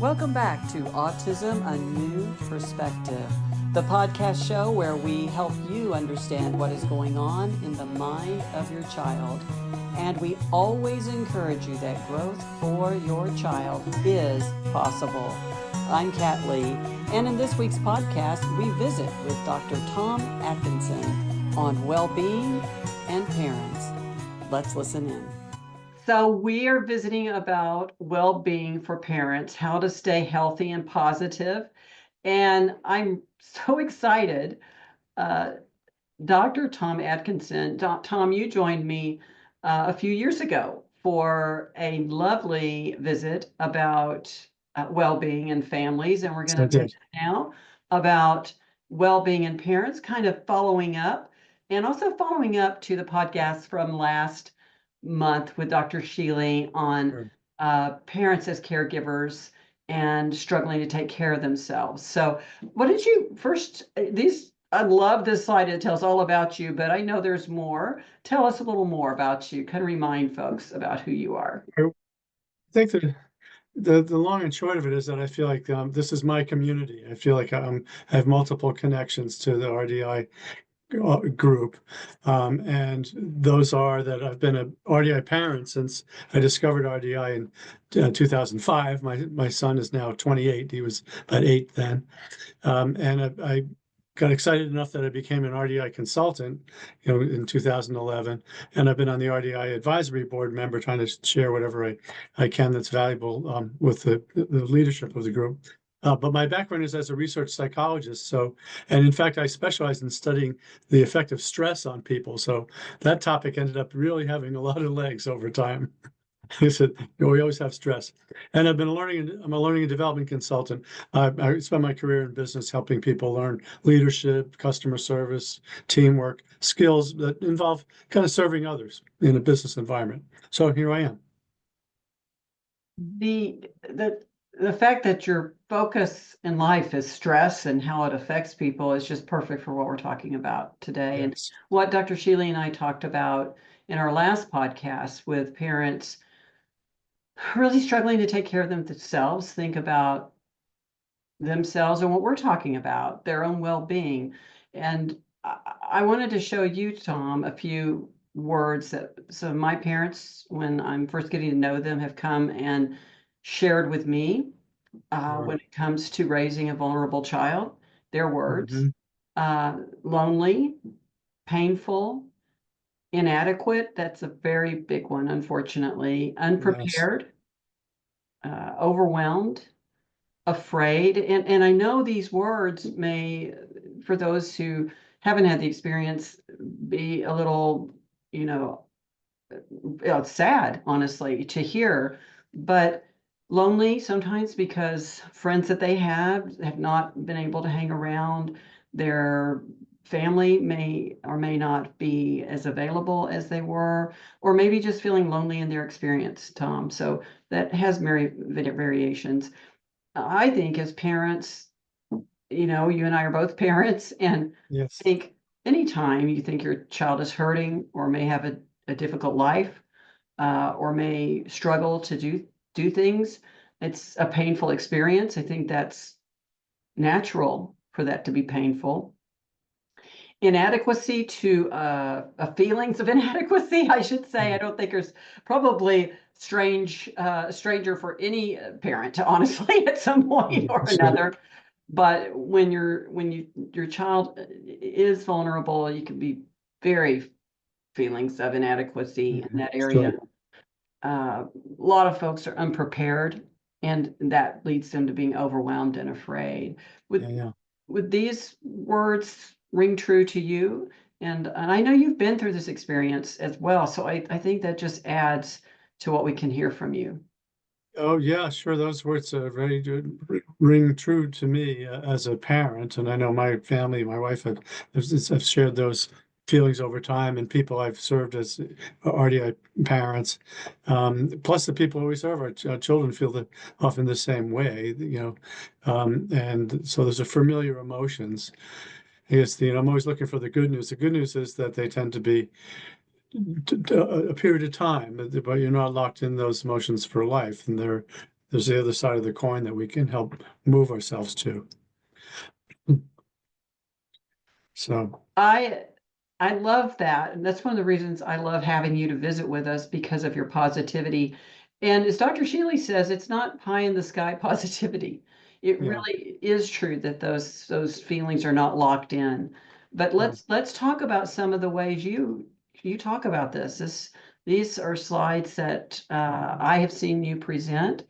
Welcome back to Autism, A New Perspective, the podcast show where we help you understand what is going on in the mind of your child. And we always encourage you that growth for your child is possible. I'm Kat Lee, and in this week's podcast, we visit with Dr. Tom Atkinson on well-being and parents. Let's listen in. So we are visiting about well-being for parents, how to stay healthy and positive. And I'm so excited. Dr. Tom Atkinson, Tom, you joined me a few years ago for a lovely visit about well-being and families. And we're going to visit now about well-being and parents, kind of following up, and also following up to the podcast from last month with Dr. Sheely on parents as caregivers and struggling to take care of themselves. So what did you first, I love this slide. It tells all about you, but I know there's more. Tell us a little more about you. Kind of remind folks about who you are. I think that the long and short of it is that I feel like this is my community. I feel like I have multiple connections to the RDI group, and those are that I've been an RDI parent since I discovered RDI in 2005. My son is now 28. He was about 8 then, and I got excited enough that I became an RDI consultant, in 2011, and I've been on the RDI advisory board member, trying to share whatever I can that's valuable with the leadership of the group. But my background is as a research psychologist. And in fact, I specialize in studying the effect of stress on people. So that topic ended up really having a lot of legs over time. I said, we always have stress. And I'm a learning and development consultant. I spent my career in business helping people learn leadership, customer service, teamwork, skills that involve kind of serving others in a business environment. So here I am. The fact that your focus in life is stress and how it affects people is just perfect for what we're talking about today. Yes. And what Dr. Sheely and I talked about in our last podcast with parents really struggling to take care of themselves, think about themselves and what we're talking about, their own well-being. And I wanted to show you, Tom, a few words that some of my parents, when I'm first getting to know them, have come and shared with me when it comes to raising a vulnerable child. Their words: lonely, painful, inadequate. That's a very big one, unfortunately. Unprepared, overwhelmed, afraid. And I know these words may, for those who haven't had the experience, be a little, it's sad, honestly, to hear. But lonely sometimes because friends that they have not been able to hang around. Their family may or may not be as available as they were, or maybe just feeling lonely in their experience, Tom. So that has variations. I think as parents, you and I are both parents, and yes. I think anytime you think your child is hurting or may have a difficult life, or may struggle to do things, it's a painful experience. I think that's natural for that to be painful. Inadequacy to feelings of inadequacy, I should say. I don't think there's probably stranger for any parent, honestly, at some point or another. But when your child is vulnerable, you can be very feelings of inadequacy in that area. A lot of folks are unprepared, and that leads them to being overwhelmed and afraid. Would these words ring true to you? And I know you've been through this experience as well, so I think that just adds to what we can hear from you. Oh yeah, sure. Those words are very good, ring true to me as a parent, and I know my family, my wife, have shared those feelings over time, and people I've served as RDI parents. Plus, the people we serve, our children feel often the same way, and so there's a familiar emotions. I guess, I'm always looking for the good news. The good news is that they tend to be a period of time, but you're not locked in those emotions for life, and there's the other side of the coin that we can help move ourselves to. So I love that. And that's one of the reasons I love having you to visit with us, because of your positivity. And as Dr. Shealy says, it's not pie in the sky positivity. It yeah, really is true that those feelings are not locked in. But yeah. let's talk about some of the ways you talk about this. These are slides that I have seen you present.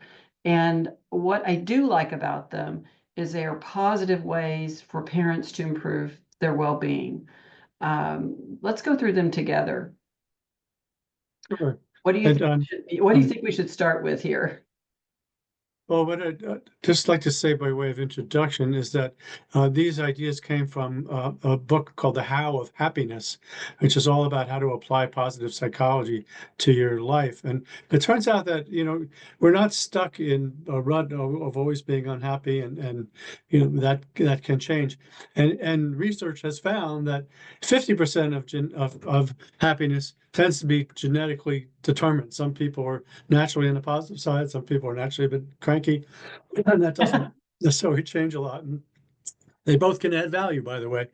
And what I do like about them is they are positive ways for parents to improve their well-being. Let's go through them together. Sure. What do you And think what do you think we should start with here? well, what I'd just like to say by way of introduction is that these ideas came from a book called The How of Happiness, which is all about how to apply positive psychology to your life. And it turns out that, we're not stuck in a rut of always being unhappy, and that can change. And research has found that 50% of happiness tends to be genetically determined. Some people are naturally on the positive side, some people are naturally a bit cranky, and that doesn't necessarily change a lot. And they both can add value, by the way.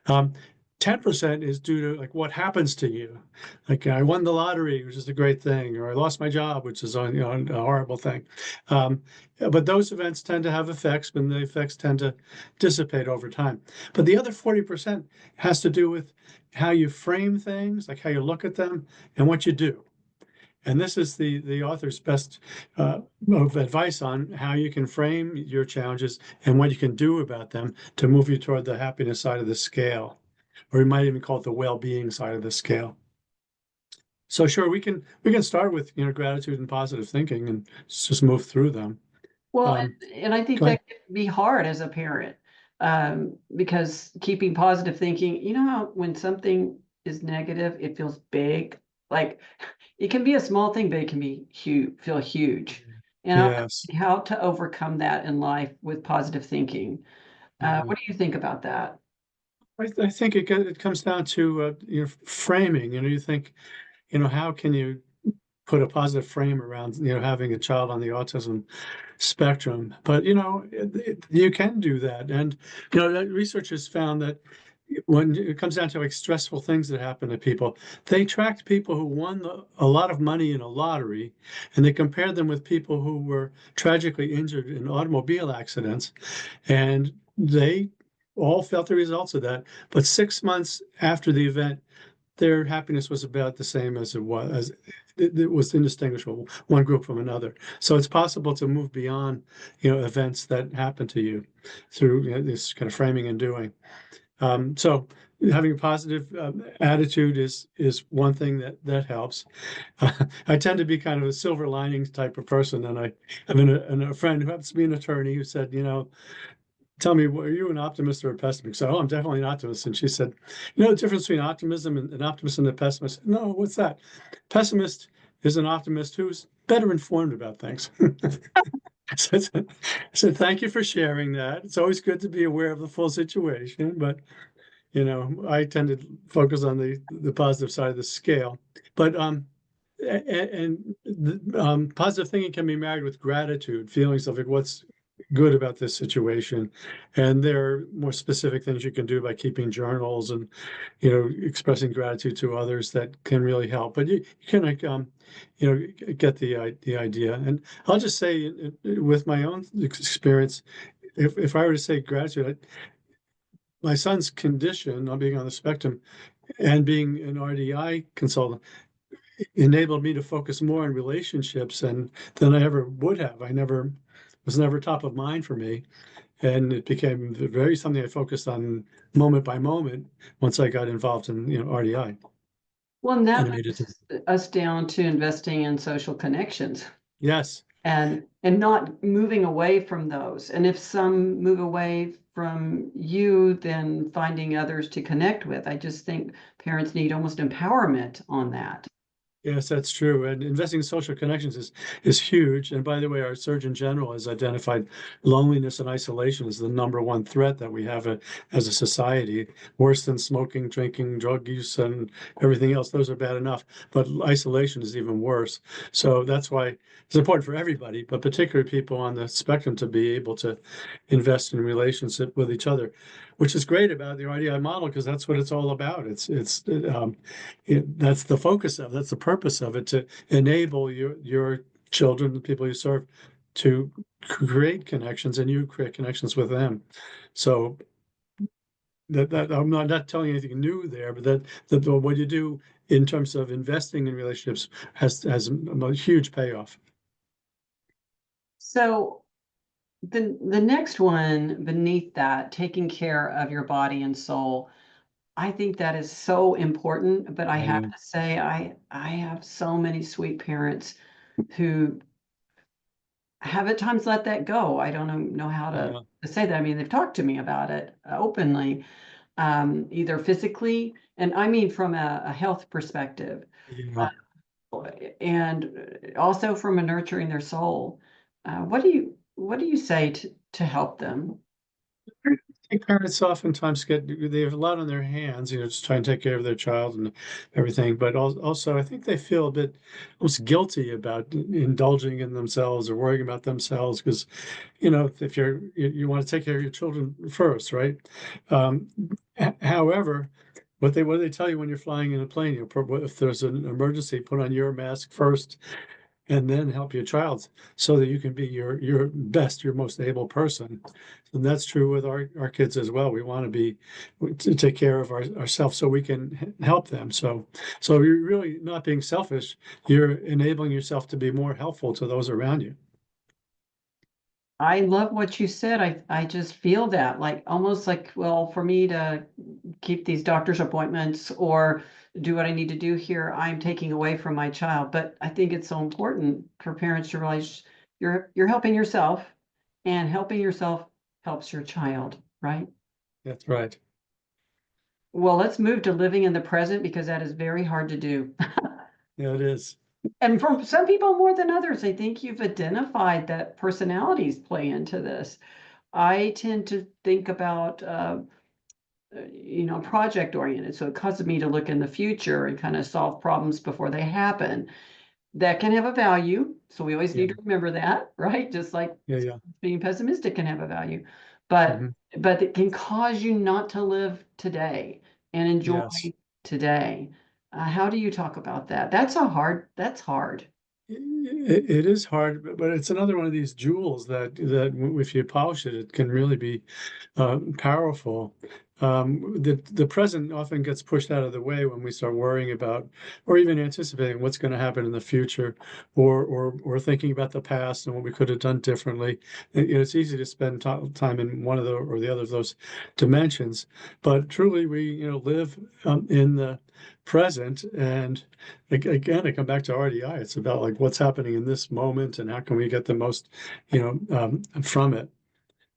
10% is due to like what happens to you. Like I won the lottery, which is a great thing, or I lost my job, which is a horrible thing. But those events tend to have effects, and the effects tend to dissipate over time. But the other 40% has to do with how you frame things, like how you look at them, and what you do. And this is the author's best of advice on how you can frame your challenges and what you can do about them to move you toward the happiness side of the scale, or you might even call it the well-being side of the scale. So sure, we can start with gratitude and positive thinking and just move through them. Well, Um, and I think go ahead. that can be hard as a parent, because keeping positive thinking, you know how when something is negative, it feels big. Like it can be a small thing, but it can be huge, feel huge. And I want Yes. to see how to overcome that in life with positive thinking. Yeah. What do you think about that? I think it comes down to framing. You think, how can you put a positive frame around having a child on the autism spectrum? But you can do that. And that research has found that when it comes down to like stressful things that happen to people, they tracked people who won a lot of money in a lottery, and they compared them with people who were tragically injured in automobile accidents, and they all felt the results of that. But 6 months after the event, their happiness was about the same as it was indistinguishable, one group from another. So it's possible to move beyond, events that happen to you through this kind of framing and doing. So having a positive attitude is one thing that helps. I tend to be kind of a silver linings type of person, and I have a friend who happens to be an attorney who said, tell me, are you an optimist or a pessimist? So, I'm definitely an optimist. And she said, the difference between optimism and an optimist and a pessimist? No, what's that? Pessimist is an optimist who's better informed about things. So thank you for sharing that. It's always good to be aware of the full situation, but I tend to focus on the positive side of the scale. But positive thinking can be married with gratitude, feelings of like what's good about this situation. And there are more specific things you can do by keeping journals and expressing gratitude to others that can really help. But you can like get the idea. And I'll just say with my own experience, if I were to say gratitude, my son's condition on being on the spectrum and being an RDI consultant enabled me to focus more on relationships than I ever would have. I never was never top of mind for me. And it became very something I focused on moment by moment once I got involved in RDI. Well, and that Animated. moves us down to investing in social connections Yes. and not moving away from those. And if some move away from you, then finding others to connect with. I just think parents need almost empowerment on that. Yes, that's true. And investing in social connections is huge. And by the way, our Surgeon General has identified loneliness and isolation as the number one threat that we have as a society, worse than smoking, drinking, drug use, and everything else. Those are bad enough, but isolation is even worse. So that's why it's important for everybody, but particularly people on the spectrum, to be able to invest in relationship with each other, which is great about the RDI model because that's what it's all about. That's the focus of, that's the purpose of it, to enable your children, the people you serve, to create connections, and you create connections with them. So that I'm not telling you anything new there, but that what you do in terms of investing in relationships has a huge payoff. So the next one beneath that, taking care of your body and soul, I think that is so important, but I have Yeah, to say I have so many sweet parents who have at times let that go. I don't know how yeah, to say that. I mean, they've talked to me about it openly, either physically, and I mean from a health perspective, yeah. and also from a nurturing their soul. What do you say to help them? I think parents oftentimes they have a lot on their hands, just trying to take care of their child and everything. But also, I think they feel a bit almost guilty about indulging in themselves or worrying about themselves because, if you want to take care of your children first, right? Um, However, what they tell you when you're flying in a plane, if there's an emergency, put on your mask first and then help your child so that you can be your best, your most able person. And that's true with our kids as well. We want to take care of ourselves so we can help them. So you're really not being selfish. You're enabling yourself to be more helpful to those around you. I love what you said. I just feel that, like almost like, well, for me to keep these doctor's appointments or do what I need to do here, I'm taking away from my child. But I think it's so important for parents to realize you're helping yourself, and helping yourself helps your child, right? That's right. Well, let's move to living in the present because that is very hard to do. Yeah, it is. And for some people more than others, I think you've identified that personalities play into this. I tend to think about, project oriented. So it causes me to look in the future and kind of solve problems before they happen. That can have a value. So we always Yeah, need to remember that, right? Just like yeah, yeah. being pessimistic can have a value, but Hmm. but it can cause you not to live today and enjoy Yes. today. How do you talk about that? That's hard. It is hard, but it's another one of these jewels that if you polish it, it can really be powerful. The present often gets pushed out of the way when we start worrying about, or even anticipating what's going to happen in the future, or thinking about the past and what we could have done differently. It's easy to spend time in one of the or the other of those dimensions, but truly we live in the present. And again, I come back to RDI. It's about like what's happening in this moment and how can we get the most, from it.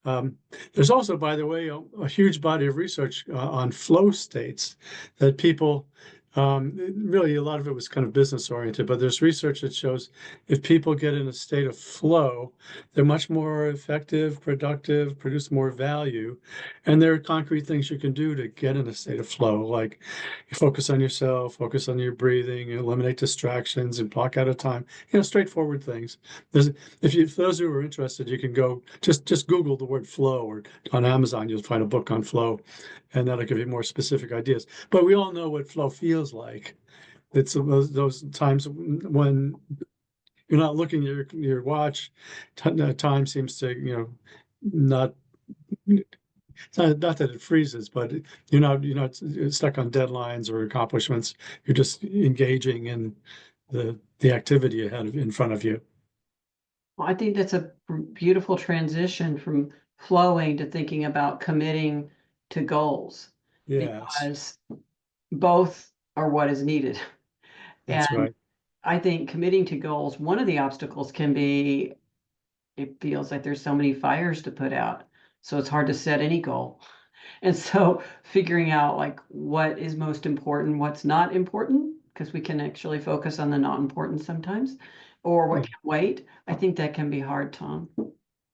Um, there's also, by the way, a huge body of research on flow states that people, really a lot of it was kind of business oriented, but there's research that shows if people get in a state of flow, they're much more effective, productive, produce more value. And there are concrete things you can do to get in a state of flow, like you focus on yourself, focus on your breathing, eliminate distractions, and block out a time, straightforward things. There's, for those who are interested, you can go just Google the word flow, or on Amazon you'll find a book on flow, and that'll give you more specific ideas. But we all know what flow feels like. It's those times when you're not looking at your watch, time seems to not. It's not that it freezes, but you're not stuck on deadlines or accomplishments. You're just engaging in the activity in front of you. Well, I think that's a beautiful transition from flowing to thinking about committing to goals, Yes, because both are what is needed. that's And right. I think committing to goals, one of the obstacles can be it feels like there's so many fires to put out. So it's hard to set any goal. And so figuring out like what is most important, what's not important, because we can actually focus on the not important sometimes, or what Yeah. can wait. I think that can be hard, Tom.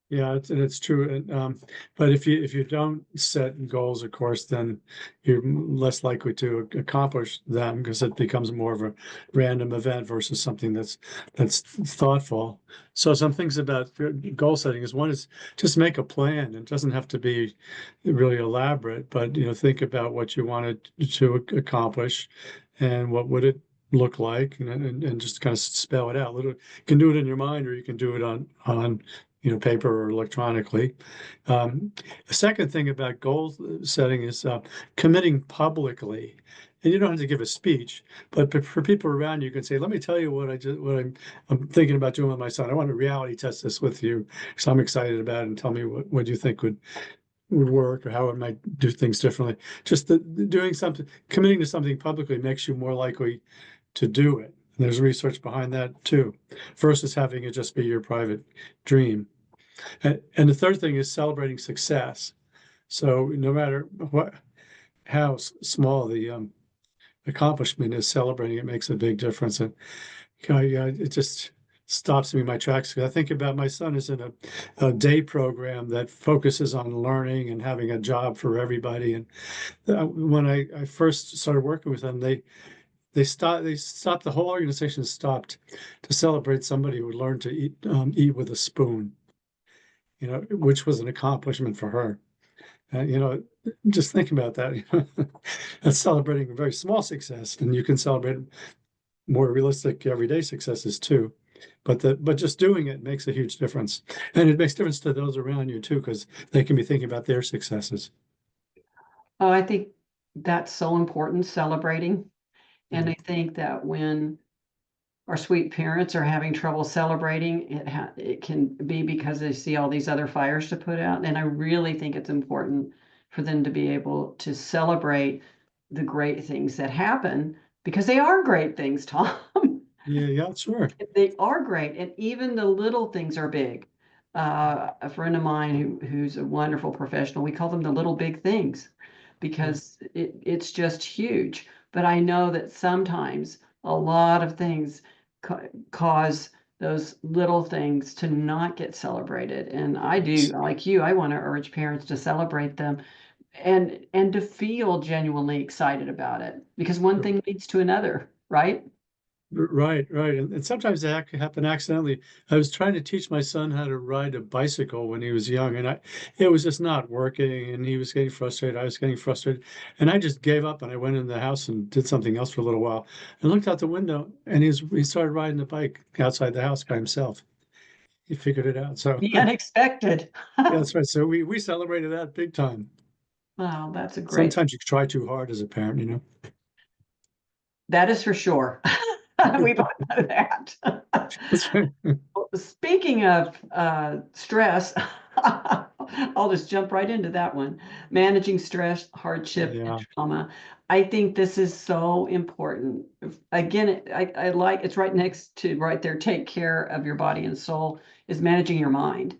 Yeah, it's true. And, but if you don't set goals, of course, then you're less likely to accomplish them because it becomes more of a random event versus something that's thoughtful. So some things about goal setting is one is just make a plan. It doesn't have to be really elaborate, but think about what you wanted to accomplish and what would it look like, and just kind of spell it out. You can do it in your mind, or you can do it on paper or electronically. The second thing about goal setting is committing publicly. And you don't have to give a speech, but for people around you, can say, "Let me tell you what I'm thinking about doing with my son. I want to reality test this with you, because I'm excited about it, and tell me what you think would work or how it might do things differently." Just doing something, committing to something publicly makes you more likely to do it. And there's research behind that too, versus having it just be your private dream. And the third thing is celebrating success. So no matter how small the accomplishment is, celebrating it makes a big difference. And it just stops me in my tracks, because I think about my son is in a day program that focuses on learning and having a job for everybody. And when I first started working with them, they stopped the whole organization stopped to celebrate somebody who learned to eat with a spoon, which was an accomplishment for her. Just think about that. That's celebrating a very small success, and you can celebrate more realistic everyday successes too. But just doing it makes a huge difference, and it makes difference to those around you too, because they can be thinking about their successes. Oh, I think that's so important, celebrating. And Yeah, I think that when our sweet parents are having trouble celebrating, it can be because they see all these other fires to put out. And I really think it's important for them to be able to celebrate the great things that happen, because they are great things, Tom. yeah, yeah, sure. They are great, and even the little things are big. A friend of mine who's a wonderful professional, we call them the little big things, Yeah, because it's just huge. But I know that sometimes a lot of things cause those little things to not get celebrated. And I do, yes, like you, I want to urge parents to celebrate them, and to feel genuinely excited about it, because one sure. thing leads to another, right? Right, right. And sometimes that can happen accidentally. I was trying to teach my son how to ride a bicycle when he was young, and it was just not working, and he was getting frustrated. I was getting frustrated. And I just gave up, and I went in the house and did something else for a little while and looked out the window, and he started riding the bike outside the house by himself. He figured it out. So The unexpected. yeah, that's right. So we celebrated that big time. Wow, that's a great, Sometimes you try too hard as a parent. that is for sure. We both know that. That's right. Speaking of stress, I'll just jump right into that one. Managing stress, hardship, and Yeah, trauma. I think this is so important. Again, I like it's right next to right there. Take care of your body and soul is managing your mind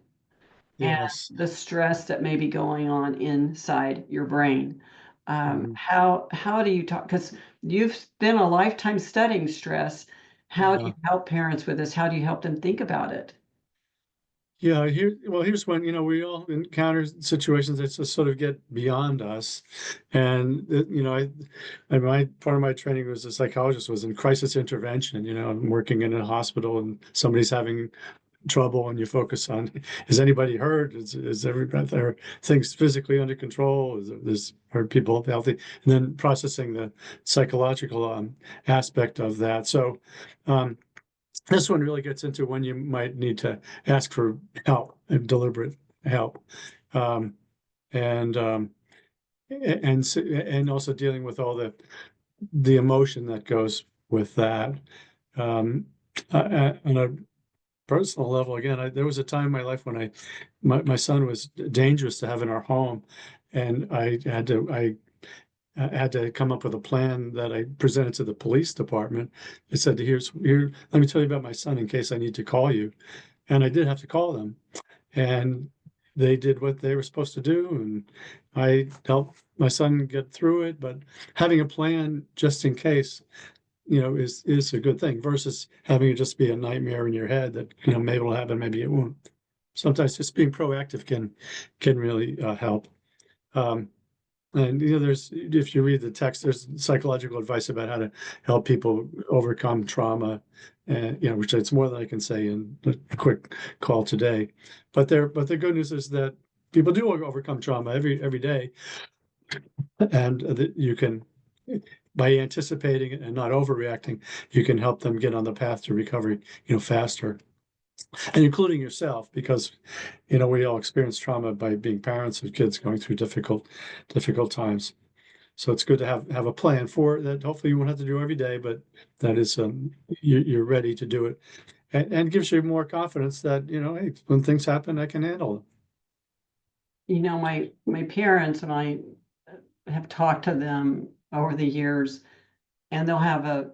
and yes. the stress that may be going on inside your brain. Mhm. How do you talk? Because you've spent a lifetime studying stress. How do you Yeah. help parents with this? How do you help them think about it? Yeah, here's when, we all encounter situations that just sort of get beyond us. And, my part of my training was a psychologist, was in crisis intervention. I'm working in a hospital and somebody's having trouble, and you focus on, is anybody hurt? Is everybody there? Things physically under control? Are people healthy? And then processing the psychological aspect of that. So, um, this one really gets into when you might need to ask for help and deliberate help, um, and and also dealing with all the emotion that goes with that. Um, on a personal level, again, there was a time in my life when my son was dangerous to have in our home, and I had to come up with a plan that I presented to the police department. I said, let me tell you about my son in case I need to call you. And I did have to call them. And they did what they were supposed to do. And I helped my son get through it. But having a plan just in case is a good thing versus having it just be a nightmare in your head that, maybe it'll happen, maybe it won't. Sometimes just being proactive can really help. And if you read the text, there's psychological advice about how to help people overcome trauma, and which it's more than I can say in a quick call today. But the good news is that people do overcome trauma every day, and that you can, by anticipating it and not overreacting, you can help them get on the path to recovery, faster, and including yourself, because we all experience trauma by being parents of kids going through difficult times. So it's good to have a plan for that. Hopefully you won't have to do every day, but that is you're ready to do it, and gives you more confidence that hey, when things happen, I can handle them. My parents and I have talked to them over the years, and they'll have a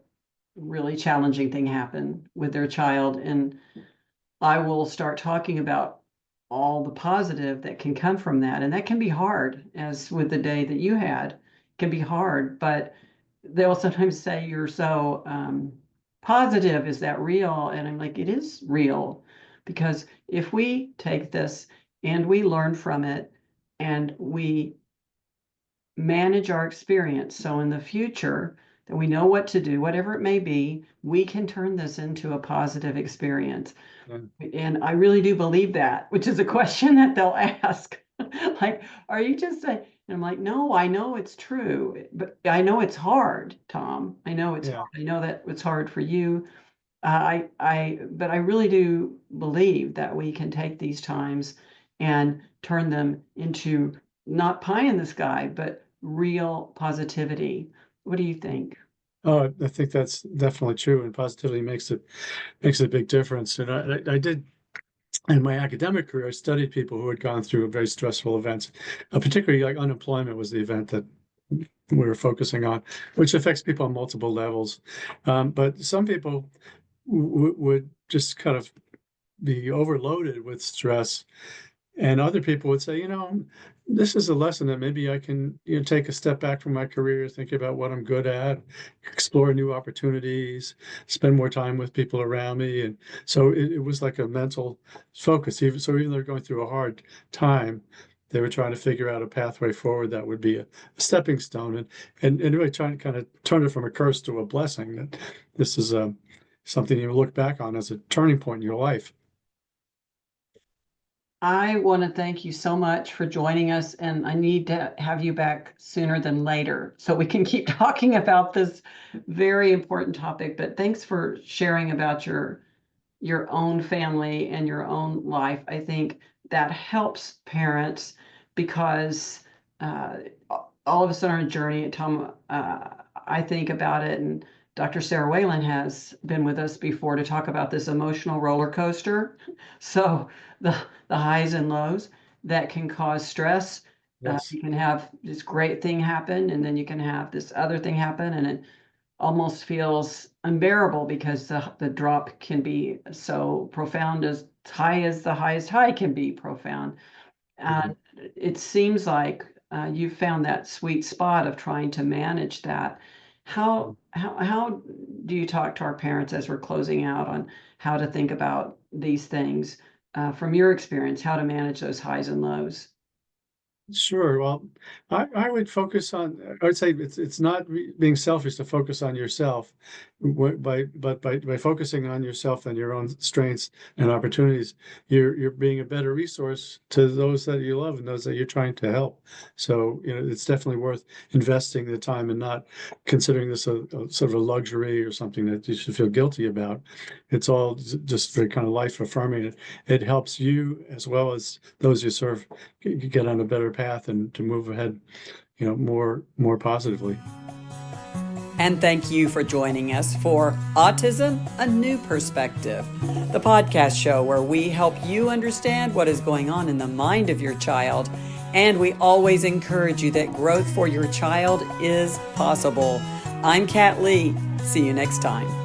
really challenging thing happen with their child, and I will start talking about all the positive that can come from that. And that can be hard, as with the day that you had, it can be hard, but they'll sometimes say, you're so positive, is that real? And I'm like, it is real, because if we take this and we learn from it and we manage our experience, so in the future that we know what to do, whatever it may be, we can turn this into a positive experience. And I really do believe that, which is a question that they'll ask. Like, are you just saying? And I'm like, no, I know it's true, but I know it's hard, Tom. I know it's hard. I know that it's hard for you. But I really do believe that we can take these times and turn them into not pie in the sky, but real positivity. What do you think? Oh, I think that's definitely true, and positivity makes a big difference. And I did, in my academic career, I studied people who had gone through very stressful events, particularly like unemployment was the event that we were focusing on, which affects people on multiple levels. But some people would just kind of be overloaded with stress, and other people would say, this is a lesson that maybe I can, take a step back from my career, think about what I'm good at, explore new opportunities, spend more time with people around me. And so it was like a mental focus. Even though they're going through a hard time, they were trying to figure out a pathway forward that would be a stepping stone, and really trying to kind of turn it from a curse to a blessing, that this is something you look back on as a turning point in your life. I want to thank you so much for joining us, and I need to have you back sooner than later so we can keep talking about this very important topic. But thanks for sharing about your own family and your own life. I think that helps parents, because all of us on our journey, Tom, I think about it, and Dr. Sarah Whalen has been with us before to talk about this emotional roller coaster. So the highs and lows that can cause stress. Yes. You can have this great thing happen, and then you can have this other thing happen, and it almost feels unbearable because the drop can be so profound, as high as the highest high can be profound. And it seems like you found that sweet spot of trying to manage that. How do you talk to our parents as we're closing out on how to think about these things from your experience, how to manage those highs and lows? Sure. Well, I would focus on, I would say it's not being selfish to focus on yourself, by focusing on yourself and your own strengths and opportunities, you're being a better resource to those that you love and those that you're trying to help. So, it's definitely worth investing the time and not considering this a sort of a luxury or something that you should feel guilty about. It's all just very kind of life affirming. It helps you as well as those you serve get on a better path and to move ahead, more positively. And thank you for joining us for Autism, A New Perspective, the podcast show where we help you understand what is going on in the mind of your child. And we always encourage you that growth for your child is possible. I'm Kat Lee. See you next time.